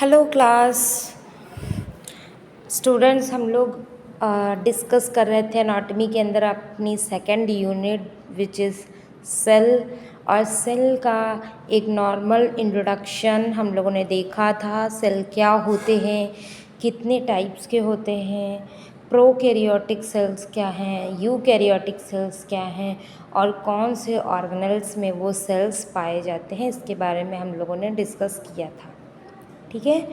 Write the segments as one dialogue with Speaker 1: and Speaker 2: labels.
Speaker 1: Hello class students, हम लोग discuss कर रहे थे एनाटॉमी के अंदर अपनी second unit which is cell. और सेल का एक नॉर्मल इंट्रोडक्शन हम लोगों ने देखा था। सेल क्या होते हैं, कितने टाइप्स के होते हैं, प्रोकैरियोटिक सेल्स क्या हैं, यूकैरियोटिक सेल्स क्या हैं, और कौन से ऑर्गेनेल्स में वो सेल्स पाए जाते हैं, इसके बारे में हम लोगों ने डिस्कस किया था। ठीक है।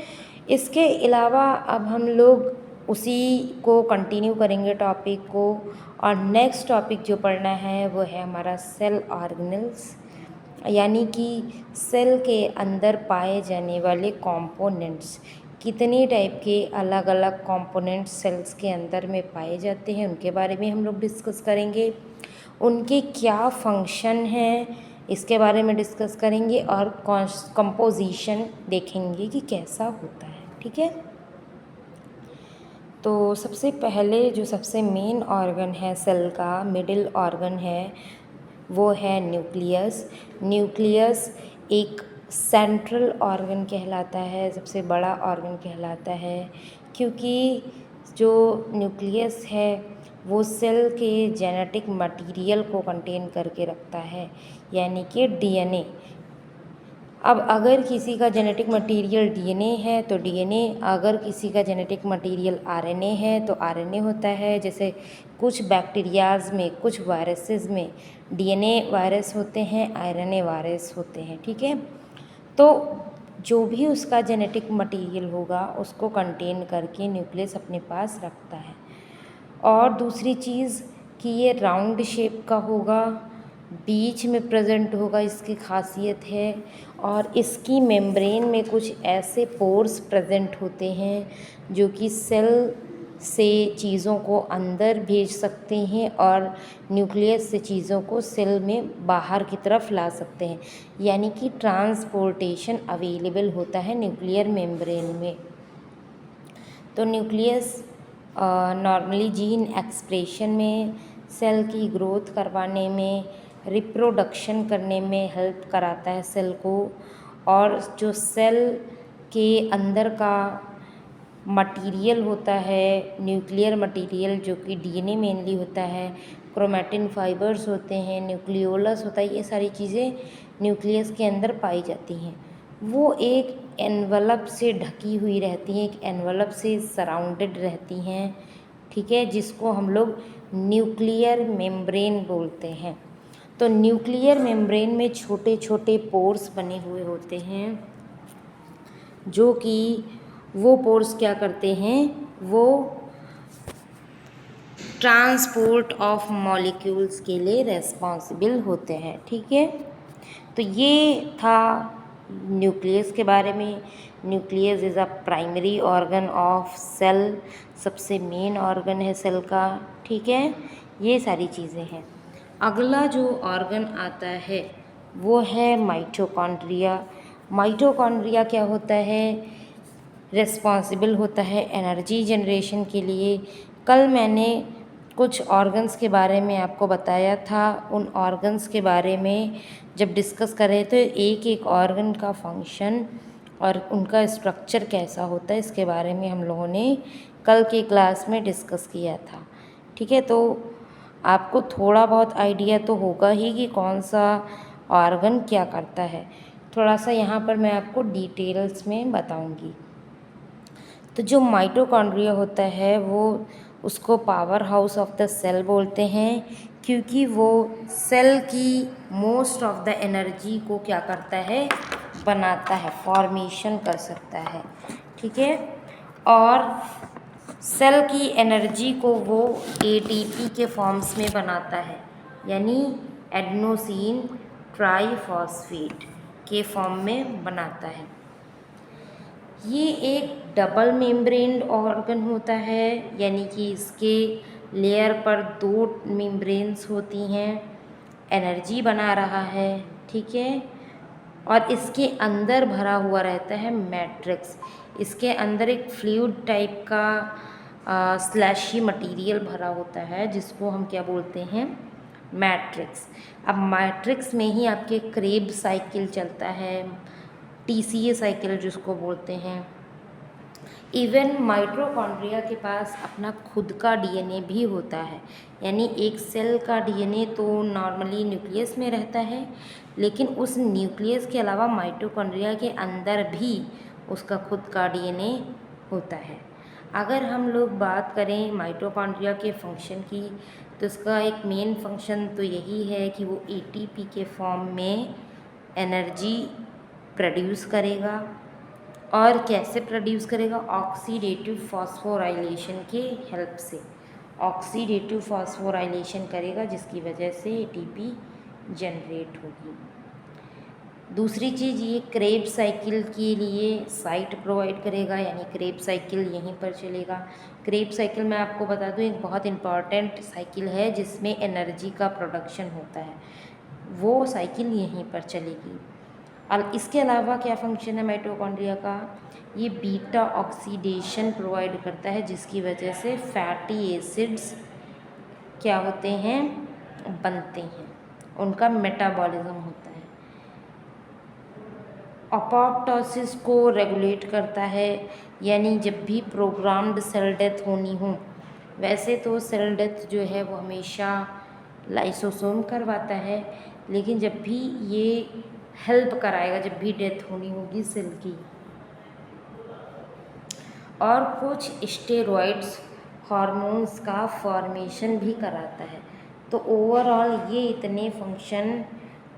Speaker 1: इसके अलावा अब हम लोग उसी को कंटिन्यू करेंगे टॉपिक को, और नेक्स्ट टॉपिक जो पढ़ना है वो है हमारा सेल ऑर्गेनेल्स, यानी कि सेल के अंदर पाए जाने वाले कंपोनेंट्स। कितने टाइप के अलग अलग कंपोनेंट्स सेल्स के अंदर में पाए जाते हैं उनके बारे में हम लोग डिस्कस करेंगे। उनके क्या फंक्शन हैं इसके बारे में डिस्कस करेंगे, और कंपोजिशन देखेंगे कि कैसा होता है। ठीक है। तो सबसे पहले जो सबसे मेन ऑर्गन है सेल का, मिडिल ऑर्गन है, वो है न्यूक्लियस। न्यूक्लियस एक सेंट्रल ऑर्गन कहलाता है, सबसे बड़ा ऑर्गन कहलाता है, क्योंकि जो न्यूक्लियस है वो सेल के जेनेटिक मटेरियल को कंटेन करके रखता है, यानी कि डीएनए। अब अगर किसी का जेनेटिक मटेरियल डीएनए है तो डीएनए, अगर किसी का जेनेटिक मटेरियल आरएनए है तो आरएनए होता है। जैसे कुछ बैक्टीरियाज में, कुछ वायरसेस में डीएनए वायरस होते हैं, आरएनए वायरस होते हैं। ठीक है। तो जो भी उसका जेनेटिक मटेरियल होगा उसको कंटेन करके न्यूक्लियस अपने पास रखता है। और दूसरी चीज़ कि ये राउंड शेप का होगा, बीच में प्रेजेंट होगा, इसकी खासियत है। और इसकी मेम्ब्रेन में कुछ ऐसे पोर्स प्रेजेंट होते हैं जो कि सेल से चीज़ों को अंदर भेज सकते हैं और न्यूक्लियस से चीज़ों को सेल में बाहर की तरफ ला सकते हैं, यानी कि ट्रांसपोर्टेशन अवेलेबल होता है न्यूक्लियर मेम्ब्रेन में। तो न्यूक्लियस नॉर्मली जीन एक्सप्रेशन में, सेल की ग्रोथ करवाने में, रिप्रोडक्शन करने में हेल्प कराता है सेल को। और जो सेल के अंदर का मटेरियल होता है, न्यूक्लियर मटेरियल, जो कि डीएनए मेनली होता है, क्रोमैटिन फाइबर्स होते हैं, न्यूक्लियोलस होता है, ये सारी चीज़ें न्यूक्लियस के अंदर पाई जाती हैं। वो एक एनवलप से ढकी हुई रहती हैं, एक एनवलप से सराउंडेड रहती हैं। ठीक है, जिसको हम लोग न्यूक्लियर मेम्ब्रेन बोलते हैं। तो न्यूक्लियर मेम्ब्रेन में छोटे छोटे पोर्स बने हुए होते हैं, जो कि वो पोर्स क्या करते हैं, वो ट्रांसपोर्ट ऑफ मॉलिक्यूल्स के लिए रेस्पॉन्सिबल होते हैं। ठीक है। तो ये था न्यूक्लियस के बारे में। Nucleus is a primary organ of cell, सबसे मेन ऑर्गन है सेल का। ठीक है, ये सारी चीज़ें हैं। अगला जो ऑर्गन आता है वो है माइटोकॉन्ड्रिया। माइटोकॉन्ड्रिया क्या होता है, रिस्पॉन्सिबल होता है एनर्जी जनरेशन के लिए। कल मैंने कुछ ऑर्गन्स के बारे में आपको बताया था। उन ऑर्गन्स के बारे में जब डिस्कस कर रहे थे, एक एक ऑर्गन का फंक्शन और उनका स्ट्रक्चर कैसा होता है, इसके बारे में हम लोगों ने कल की क्लास में डिस्कस किया था। ठीक है। तो आपको थोड़ा बहुत आइडिया तो होगा ही कि कौन सा ऑर्गन क्या करता है। थोड़ा सा यहाँ पर मैं आपको डिटेल्स में बताऊँगी। तो जो माइटोकॉन्ड्रिया होता है वो, उसको power house of the cell बोलते हैं, क्योंकि वो सेल की मोस्ट ऑफ द एनर्जी को क्या करता है, बनाता है, फॉर्मेशन कर सकता है। ठीक है। और सेल की एनर्जी को वो एटीपी के फॉर्म्स में बनाता है, यानी एडेनोसिन ट्राइफॉस्फेट के फॉर्म में बनाता है। ये एक डबल मेम्ब्रेन ऑर्गन होता है, यानी कि इसके लेयर पर 2 मेम्ब्रेन्स होती हैं, एनर्जी बना रहा है। ठीक है। और इसके अंदर भरा हुआ रहता है मैट्रिक्स। इसके अंदर एक फ्लूइड टाइप का स्लैशी मटेरियल भरा होता है, जिसको हम क्या बोलते हैं, मैट्रिक्स। अब मैट्रिक्स में ही आपके क्रेब साइकिल चलता है, टीसीए साइकिल जिसको बोलते हैं। इवन माइटोकॉन्ड्रिया के पास अपना खुद का डीएनए भी होता है, यानी एक सेल का डीएनए तो नॉर्मली न्यूक्लियस में रहता है, लेकिन उस न्यूक्लियस के अलावा माइटोकॉन्ड्रिया के अंदर भी उसका खुद का डीएनए होता है। अगर हम लोग बात करें माइटोकॉन्ड्रिया के फंक्शन की, तो इसका एक मेन फंक्शन तो यही है कि वो एटीपी के फॉर्म में एनर्जी प्रोड्यूस करेगा। और कैसे प्रोड्यूस करेगा? ऑक्सीडेटिव फॉस्फोराइलेशन के हेल्प से ऑक्सीडेटिव फॉस्फोराइलेशन करेगा, जिसकी वजह से एटीपी जनरेट होगी। दूसरी चीज़, ये क्रेब्स साइकिल के लिए साइट प्रोवाइड करेगा, यानी क्रेब्स साइकिल यहीं पर चलेगा। क्रेब्स साइकिल मैं आपको बता दूं एक बहुत इम्पॉर्टेंट साइकिल है जिसमें एनर्जी का प्रोडक्शन होता है, वो साइकिल यहीं पर चलेगी। और इसके अलावा क्या फंक्शन है माइटोकॉन्ड्रिया का? ये बीटा ऑक्सीडेशन प्रोवाइड करता है, जिसकी वजह से फैटी एसिड्स क्या होते हैं? बनते हैं, उनका मेटाबॉलिज्म होता है। अपोप्टोसिस को रेगुलेट करता है, यानी जब भी प्रोग्राम्ड सेल डेथ होनी हो, वैसे तो सेल डेथ जो है वो हमेशा लाइसोसोम करवाता है, लेकिन जब भी ये हेल्प कराएगा, जब भी डेथ होनी होगी सेल की। और कुछ स्टेरॉइड्स हार्मोन्स का फॉर्मेशन भी कराता है। तो ओवरऑल ये इतने फंक्शन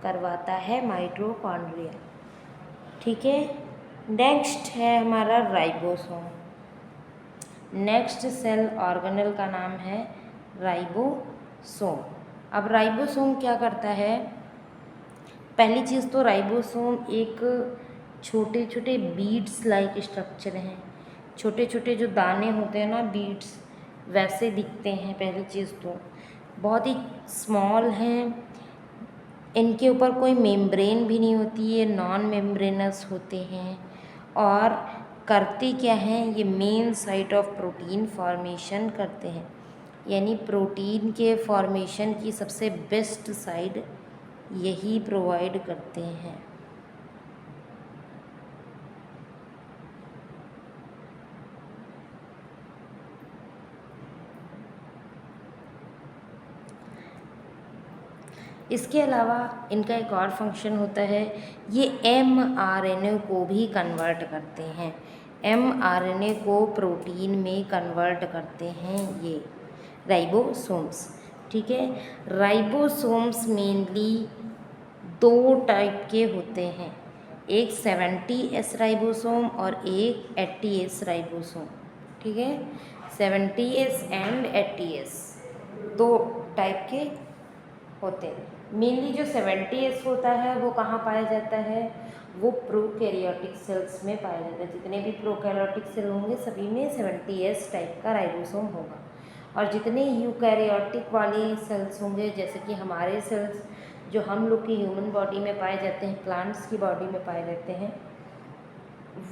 Speaker 1: करवाता है माइटोकॉन्ड्रिया। ठीक है, नेक्स्ट है हमारा राइबोसोम। नेक्स्ट सेल ऑर्गेनेल का नाम है राइबोसोम। अब राइबोसोम क्या करता है? पहली चीज़ तो राइबोसोम एक छोटे छोटे बीड्स लाइक स्ट्रक्चर हैं, छोटे छोटे जो दाने होते हैं ना, बीड्स वैसे दिखते हैं। पहली चीज़ तो बहुत ही स्मॉल हैं, इनके ऊपर कोई मेम्ब्रेन भी नहीं होती है, नॉन मेम्ब्रेनस होते हैं। और करते क्या हैं? ये main site of protein formation करते हैं, यानी प्रोटीन के फॉर्मेशन की सबसे बेस्ट साइड यही प्रोवाइड करते हैं। इसके अलावा इनका एक और फंक्शन होता है, ये mRNA को भी कन्वर्ट करते हैं। mRNA को प्रोटीन में कन्वर्ट करते हैं ये राइबोसोम्स। ठीक है, राइबोसोम्स मेनली दो टाइप के होते हैं, एक 70S राइबोसोम और एक 80S राइबोसोम। ठीक है, 70S एंड 80S दो टाइप के होते हैं। मेनली जो 70S होता है वो कहाँ पाया जाता है? वो प्रोकैरियोटिक सेल्स में पाया जाता है। जितने भी प्रोकैरियोटिक सेल होंगे सभी में 70S टाइप का राइबोसोम होगा। और जितने यूकैरियोटिक वाले सेल्स होंगे, जैसे कि हमारे सेल्स जो हम लोग की ह्यूमन बॉडी में पाए जाते हैं, प्लांट्स की बॉडी में पाए जाते हैं,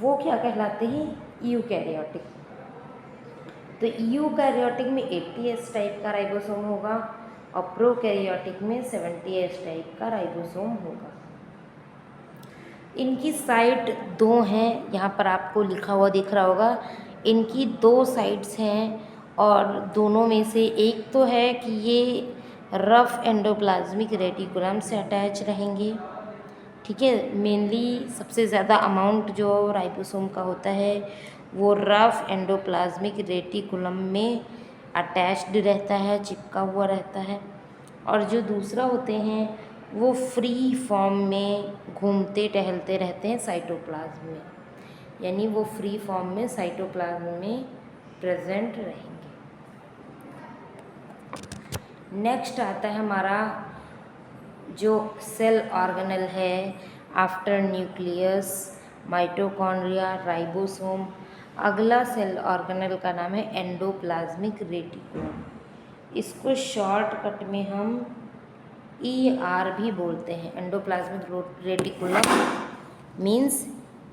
Speaker 1: वो क्या कहलाते हैं? यूकैरियोटिक। तो यूकैरियोटिक में 80S टाइप का राइबोसोम होगा और प्रोकैरियोटिक में 70S टाइप का राइबोसोम होगा। इनकी साइट दो हैं, यहाँ पर आपको लिखा हुआ दिख रहा होगा। इनकी दो साइड्स हैं और दोनों में से एक तो है कि ये रफ एंडोप्लाज्मिक रेटिकुलम से अटैच रहेंगे। ठीक है, मेनली सबसे ज़्यादा अमाउंट जो राइबोसोम का होता है वो रफ एंडोप्लाज्मिक रेटिकुलम में अटैच्ड रहता है, चिपका हुआ रहता है। और जो दूसरा होते हैं वो फ्री फॉर्म में घूमते टहलते रहते हैं साइटोप्लाज्म में, यानी वो फ्री फॉर्म में साइटोप्लाज्म में प्रेजेंट रहेंगे। नेक्स्ट आता है हमारा जो सेल ऑर्गेनल है आफ्टर न्यूक्लियस, माइटोकॉन्ड्रिया, राइबोसोम। अगला सेल ऑर्गेनल का नाम है एंडोप्लाज्मिक रेटिकुलम। इसको शॉर्टकट में हम ER भी बोलते हैं। Endoplasmic reticulum means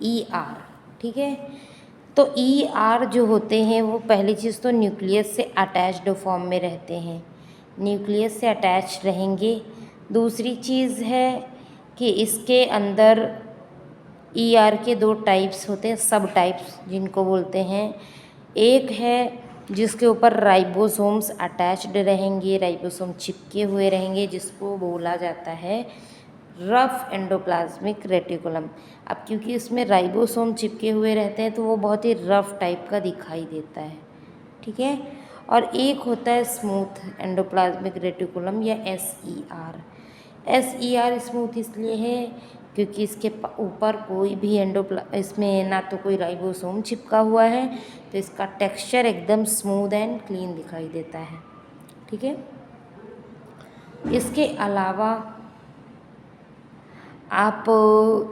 Speaker 1: ER। ठीक है, तो ER जो होते हैं वो पहली चीज़ तो न्यूक्लियस से अटैच्ड फॉर्म में रहते हैं, न्यूक्लियस से अटैच रहेंगे। दूसरी चीज़ है कि इसके अंदर ER के दो टाइप्स होते हैं, सब टाइप्स जिनको बोलते हैं। एक है जिसके ऊपर राइबोसोम्स अटैच्ड रहेंगे, राइबोसोम चिपके हुए रहेंगे, जिसको बोला जाता है रफ एंडोप्लाज्मिक रेटिकुलम। अब क्योंकि उसमें राइबोसोम चिपके हुए रहते हैं तो वो बहुत ही रफ टाइप का दिखाई देता है, ठीक है। और एक होता है स्मूथ एंडोप्लाज्मिक रेटिकुलम या SER। SER स्मूथ इसलिए है क्योंकि इसके ऊपर कोई भी इसमें ना तो कोई राइबोसोम चिपका हुआ है, तो इसका टेक्सचर एकदम स्मूथ एंड क्लीन दिखाई देता है, ठीक है। इसके अलावा आप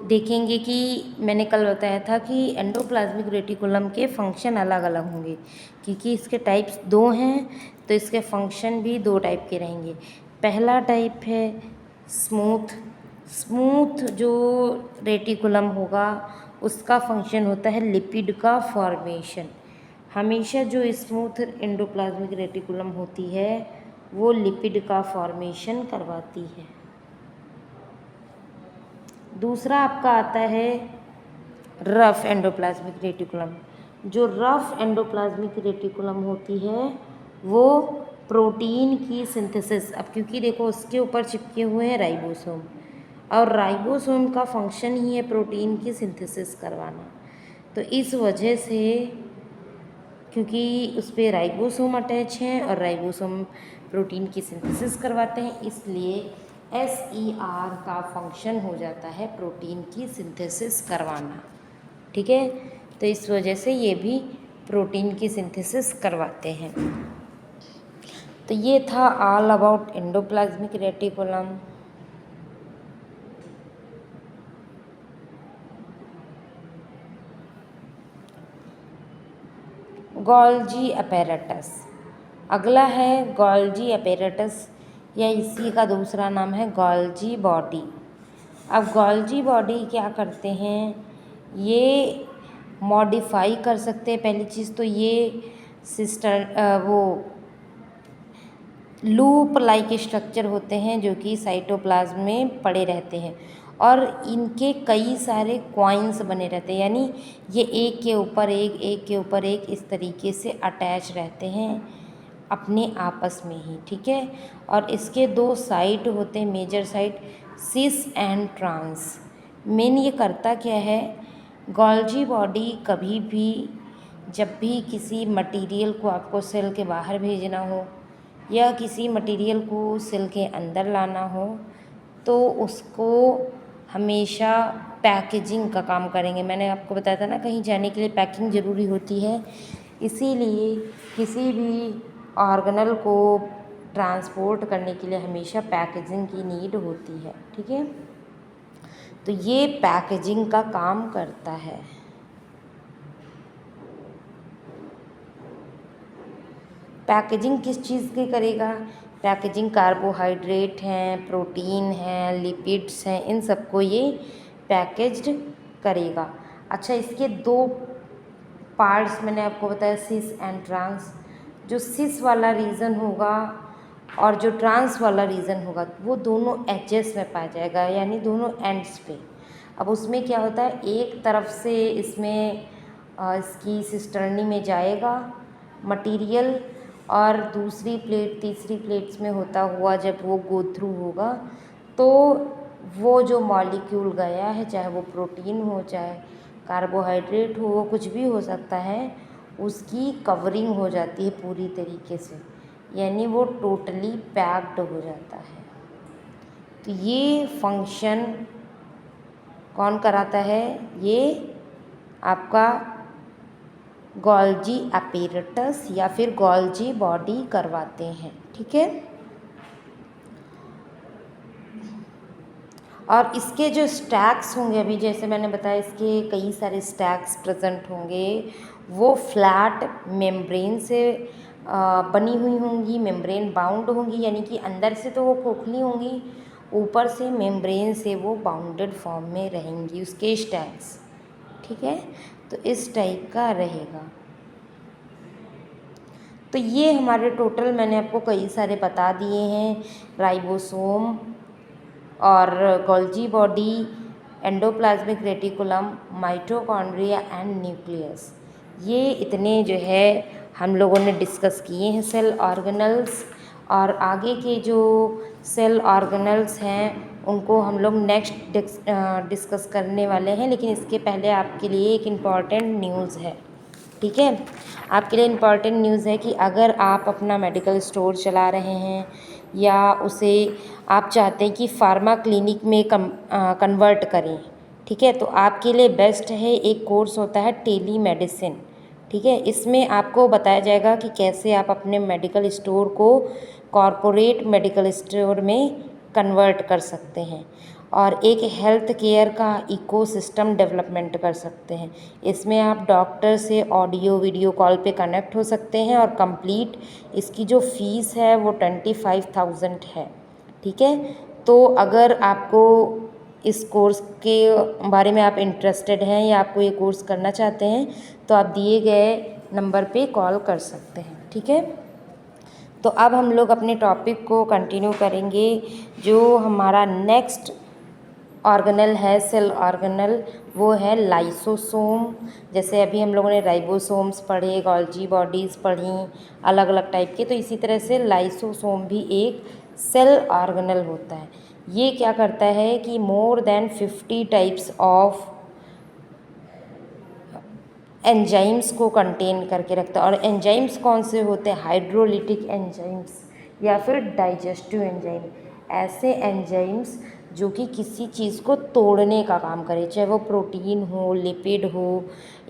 Speaker 1: देखेंगे कि मैंने कल बताया था कि एंडोप्लाज्मिक रेटिकुलम के फंक्शन अलग अलग होंगे, क्योंकि इसके टाइप्स दो हैं तो इसके फंक्शन भी दो टाइप के रहेंगे। पहला टाइप है स्मूथ जो रेटिकुलम होगा उसका फंक्शन होता है लिपिड का फॉर्मेशन। हमेशा जो स्मूथ एंडोप्लाज्मिक रेटिकुलम होती है वो लिपिड का फॉर्मेशन करवाती है। दूसरा आपका आता है रफ एंडोप्लाज्मिक रेटिकुलम। जो रफ एंडोप्लाज्मिक रेटिकुलम होती है वो प्रोटीन की सिंथेसिस, अब क्योंकि देखो उसके ऊपर चिपके हुए हैं राइबोसोम, और राइबोसोम का फंक्शन ही है प्रोटीन की सिंथेसिस करवाना, तो इस वजह से क्योंकि उस पर राइबोसोम अटैच हैं और राइबोसोम प्रोटीन की सिंथेसिस करवाते हैं, इसलिए SER का फंक्शन हो जाता है प्रोटीन की सिंथेसिस करवाना, ठीक है। तो इस वजह से ये भी प्रोटीन की सिंथेसिस करवाते हैं। तो ये था all about endoplasmic reticulum. Golgi apparatus, अगला है गोल्जी अपैरेटस या इसी का दूसरा नाम है गोल्जी बॉडी। अब गोल्जी बॉडी क्या करते हैं, ये मॉडिफाई कर सकते हैं। पहली चीज़ तो ये वो लूप लाइक स्ट्रक्चर होते हैं जो कि साइटोप्लाज्म में पड़े रहते हैं और इनके कई सारे कॉइन्स बने रहते हैं, यानी ये एक के ऊपर एक के ऊपर एक इस तरीके से अटैच रहते हैं अपने आपस में ही, ठीक है। और इसके दो साइट होते हैं, major site cis and trans. Main ये करता क्या है, गोल्जी बॉडी कभी भी जब भी किसी मटेरियल को आपको सेल के बाहर भेजना हो या किसी मटेरियल को सेल के अंदर लाना हो तो उसको हमेशा पैकेजिंग का काम करेंगे। मैंने आपको बताया था ना, कहीं जाने के लिए पैकिंग ज़रूरी होती है, इसीलिए किसी भी ऑर्गेनल को ट्रांसपोर्ट करने के लिए हमेशा पैकेजिंग की नीड होती है, ठीक है। तो ये पैकेजिंग का काम करता है। पैकेजिंग किस चीज़ की करेगा, पैकेजिंग कार्बोहाइड्रेट हैं, प्रोटीन हैं, लिपिड्स हैं, इन सबको ये पैकेज्ड करेगा। अच्छा, इसके दो पार्ट्स मैंने आपको बताया, सिस एंड ट्रांस। जो सिस वाला रीजन होगा और जो ट्रांस वाला रीजन होगा वो दोनों एजेस में पाया जाएगा, यानी दोनों एंड्स पे। अब उसमें क्या होता है, एक तरफ से इसमें इसकी सिस्टर्नी में जाएगा मटेरियल और दूसरी प्लेट तीसरी प्लेट्स में होता हुआ जब वो गो थ्रू होगा तो वो जो मॉलिक्यूल गया है, चाहे वो प्रोटीन हो चाहे कार्बोहाइड्रेट हो, वो कुछ भी हो सकता है, उसकी कवरिंग हो जाती है पूरी तरीके से, यानी वो टोटली पैक्ड हो जाता है। तो ये फंक्शन कौन कराता है, ये आपका गोल्जी अपैरेटस या फिर गोल्जी बॉडी करवाते हैं, ठीक है। और इसके जो स्टैक्स होंगे, अभी जैसे मैंने बताया इसके कई सारे स्टैक्स प्रेजेंट होंगे, वो फ्लैट मेम्ब्रेन से बनी हुई होंगी, मेम्ब्रेन बाउंड होंगी, यानी कि अंदर से तो वो खोखली होंगी, ऊपर से मेम्ब्रेन से वो बाउंडेड फॉर्म में रहेंगी उसके स्टैक्स, ठीक है। तो इस टाइप का रहेगा। तो ये हमारे टोटल मैंने आपको कई सारे बता दिए हैं, राइबोसोम और Golgi body, endoplasmic reticulum, mitochondria and nucleus. ये इतने जो है हम लोगों ने डिस्कस किए हैं सेल ऑर्गेनल्स, और आगे के जो सेल ऑर्गेनल्स हैं उनको हम लोग नेक्स्ट डिस्कस करने वाले हैं। लेकिन इसके पहले आपके लिए एक इम्पॉर्टेंट न्यूज़ है, ठीक है। आपके लिए इम्पॉर्टेंट न्यूज़ है कि अगर आप अपना मेडिकल स्टोर चला रहे हैं या उसे आप चाहते हैं कि फार्मा क्लिनिक में कन्वर्ट करें, ठीक है, तो आपके लिए बेस्ट है एक कोर्स होता है टेली मेडिसिन, ठीक है। इसमें आपको बताया जाएगा कि कैसे आप अपने मेडिकल स्टोर को कॉरपोरेट मेडिकल स्टोर में कन्वर्ट कर सकते हैं और एक हेल्थ केयर का इकोसिस्टम डेवलपमेंट कर सकते हैं। इसमें आप डॉक्टर से ऑडियो वीडियो कॉल पे कनेक्ट हो सकते हैं और कंप्लीट इसकी जो फ़ीस है वो 25,000 है, ठीक है। तो अगर आपको इस कोर्स के बारे में आप इंटरेस्टेड हैं या आपको ये कोर्स करना चाहते हैं तो आप दिए गए नंबर पे कॉल कर सकते हैं, ठीक है। तो अब हम लोग अपने टॉपिक को कंटिन्यू करेंगे। जो हमारा नेक्स्ट ऑर्गेनल है सेल ऑर्गेनल, वो है लाइसोसोम। जैसे अभी हम लोगों ने राइबोसोम्स पढ़े, गोल्जी बॉडीज़ पढ़ी अलग अलग टाइप के, तो इसी तरह से लाइसोसोम भी एक सेल ऑर्गेनल होता है। ये क्या करता है कि more than 50 types of enzymes को कंटेन करके रखता है। और एंजाइम्स कौन से होते हैं? हाइड्रोलिटिक एंजाइम्स या फिर डाइजेस्टिव एंजाइम। ऐसे एंजाइम्स जो कि किसी चीज़ को तोड़ने का काम करे, चाहे वो प्रोटीन हो, लिपिड हो,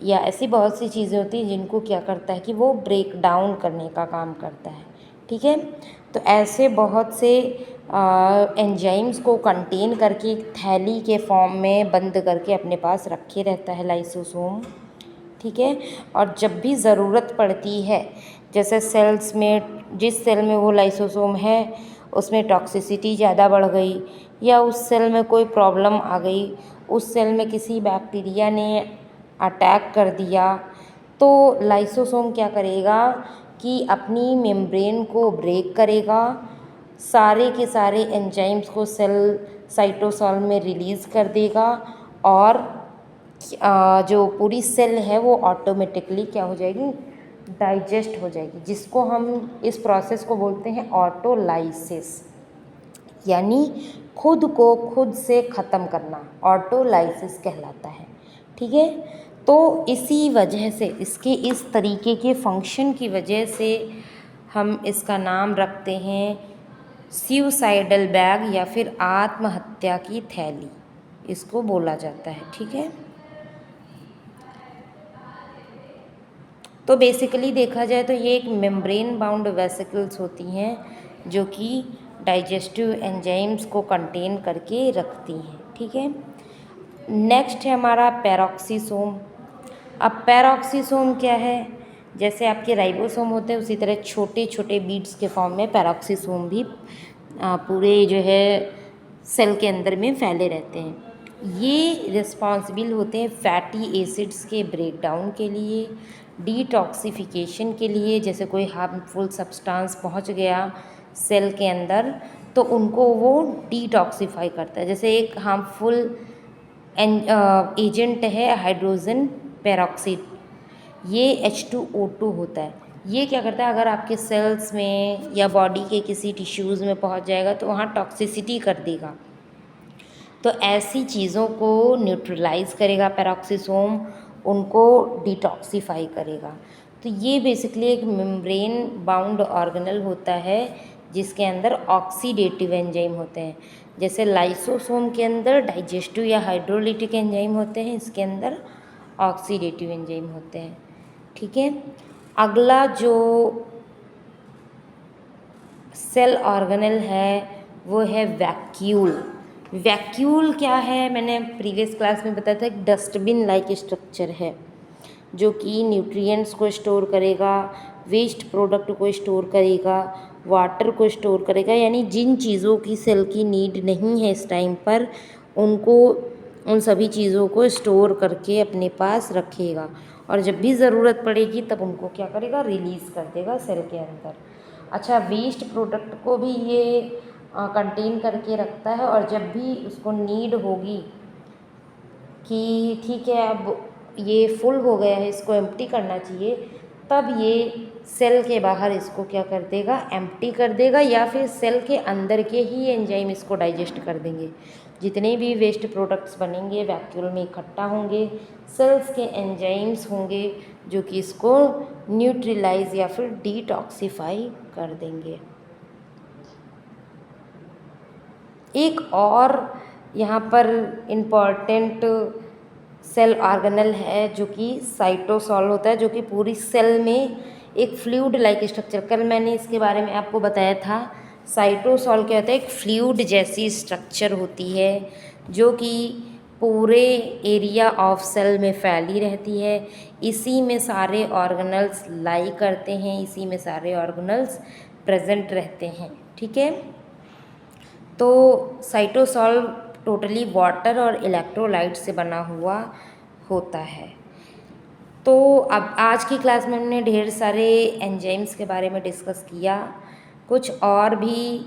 Speaker 1: या ऐसी बहुत सी चीज़ें होती हैं जिनको क्या करता है कि वो ब्रेक डाउन करने का काम करता है, ठीक है। तो ऐसे बहुत से एंजाइम्स को कंटेन करके एक थैली के फॉर्म में बंद करके अपने पास रखे रहता है लाइसोसोम, ठीक है। और जब भी ज़रूरत पड़ती है, जैसे सेल्स में, जिस सेल में वो लाइसोसोम है उसमें टॉक्सिसिटी ज़्यादा बढ़ गई या उस सेल में कोई प्रॉब्लम आ गई, उस सेल में किसी बैक्टीरिया ने अटैक कर दिया, तो लाइसोसोम क्या करेगा कि अपनी मेम्ब्रेन को ब्रेक करेगा, सारे के सारे एंजाइम्स को सेल साइटोसोल में रिलीज़ कर देगा और जो पूरी सेल है वो ऑटोमेटिकली क्या हो जाएगी? डाइजेस्ट हो जाएगी, जिसको हम इस प्रोसेस को बोलते हैं ऑटोलाइसिस, यानी खुद को खुद से ख़त्म करना ऑटोलाइसिस कहलाता है, ठीक है। तो इसी वजह से, इसके इस तरीके के फंक्शन की वजह से हम इसका नाम रखते हैं सुसाइडल बैग या फिर आत्महत्या की थैली, इसको बोला जाता है, ठीक है। तो बेसिकली देखा जाए तो ये एक मेम्ब्रेन बाउंड वेसिकल्स होती हैं जो कि डाइजेस्टिव एंजाइम्स को कंटेन करके रखती हैं, ठीक है। नेक्स्ट है हमारा पेरोक्सीसोम। अब पेरोक्सीसोम क्या है? जैसे आपके राइबोसोम होते हैं उसी तरह छोटे छोटे बीड्स के फॉर्म में पेरोक्सीसोम भी पूरे जो है सेल के अंदर में फैले रहते हैं। ये रिस्पॉन्सिबल होते हैं फैटी एसिड्स के ब्रेक डाउन के लिए, डिटॉक्सिफिकेशन के लिए। जैसे कोई हार्मफुल सब्सटेंस पहुंच गया सेल के अंदर तो उनको वो डिटॉक्सिफाई करता है। जैसे एक हार्मफुल एजेंट है हाइड्रोजन पेरोक्साइड, ये H2O2 होता है। ये क्या करता है, अगर आपके सेल्स में या बॉडी के किसी टिश्यूज़ में पहुंच जाएगा तो वहाँ टॉक्सिसिटी कर देगा, तो ऐसी चीज़ों को न्यूट्रलाइज करेगा पेरोक्सीसोम, उनको डिटॉक्सिफाई करेगा। तो ये बेसिकली एक मेम्ब्रेन बाउंड ऑर्गेनल होता है जिसके अंदर ऑक्सीडेटिव एंजाइम होते हैं। जैसे लाइसोसोम के अंदर डाइजेस्टिव या हाइड्रोलिटिक एंजाइम होते हैं, इसके अंदर ऑक्सीडेटिव एंजाइम होते हैं, ठीक है। अगला जो सेल ऑर्गेनल है वो है वैक्यूल। वैक्यूल क्या है? मैंने प्रीवियस क्लास में बताया था, एक डस्टबिन लाइक स्ट्रक्चर है जो कि न्यूट्रिएंट्स को स्टोर करेगा, वेस्ट प्रोडक्ट को स्टोर करेगा, वाटर को स्टोर करेगा, यानी जिन चीज़ों की सेल की नीड नहीं है इस टाइम पर उनको, उन सभी चीज़ों को स्टोर करके अपने पास रखेगा और जब भी ज़रूरत पड़ेगी तब उनको क्या करेगा? रिलीज़ कर देगा सेल के अंदर। अच्छा, वेस्ट प्रोडक्ट को भी ये कंटेन करके रखता है और जब भी उसको नीड होगी कि ठीक है अब ये फुल हो गया है, इसको एम्प्टी करना चाहिए, तब ये सेल के बाहर इसको क्या कर देगा, एम्प्टी कर देगा, या फिर सेल के अंदर के ही एंजाइम इसको डाइजेस्ट कर देंगे। जितने भी वेस्ट प्रोडक्ट्स बनेंगे वैक्यूल में इकट्ठा होंगे, सेल्स के एंजाइम्स होंगे जो कि इसको न्यूट्रलाइज या फिर डिटॉक्सिफाई कर देंगे। एक और यहाँ पर इम्पॉर्टेंट सेल ऑर्गेनल है जो कि साइटोसॉल होता है, जो कि पूरी सेल में एक फ्लूइड लाइक स्ट्रक्चर, कल मैंने इसके बारे में आपको बताया था। साइटोसॉल क्या होता है, एक फ्लूइड जैसी स्ट्रक्चर होती है जो कि पूरे एरिया ऑफ सेल में फैली रहती है। इसी में सारे ऑर्गेनल्स लाई करते हैं, इसी में सारे ऑर्गेनल्स प्रेजेंट रहते हैं। ठीक है, तो साइटोसॉल टोटली वाटर और इलेक्ट्रोलाइट से बना हुआ होता है। तो अब आज की क्लास में हमने ढेर सारे एंजाइम्स के बारे में डिस्कस किया। कुछ और भी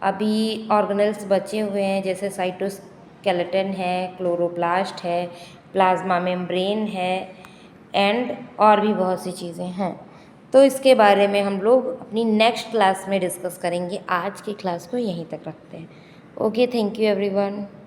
Speaker 1: अभी ऑर्गेनल्स बचे हुए हैं, जैसे साइटोस्केलेटन है, क्लोरोप्लास्ट है, प्लाज्मा मेम्ब्रेन है, एंड और भी बहुत सी चीज़ें हैं। तो इसके बारे में हम लोग अपनी नेक्स्ट क्लास में डिस्कस करेंगे। आज की क्लास को यहीं तक रखते हैं। Okay, thank you everyone.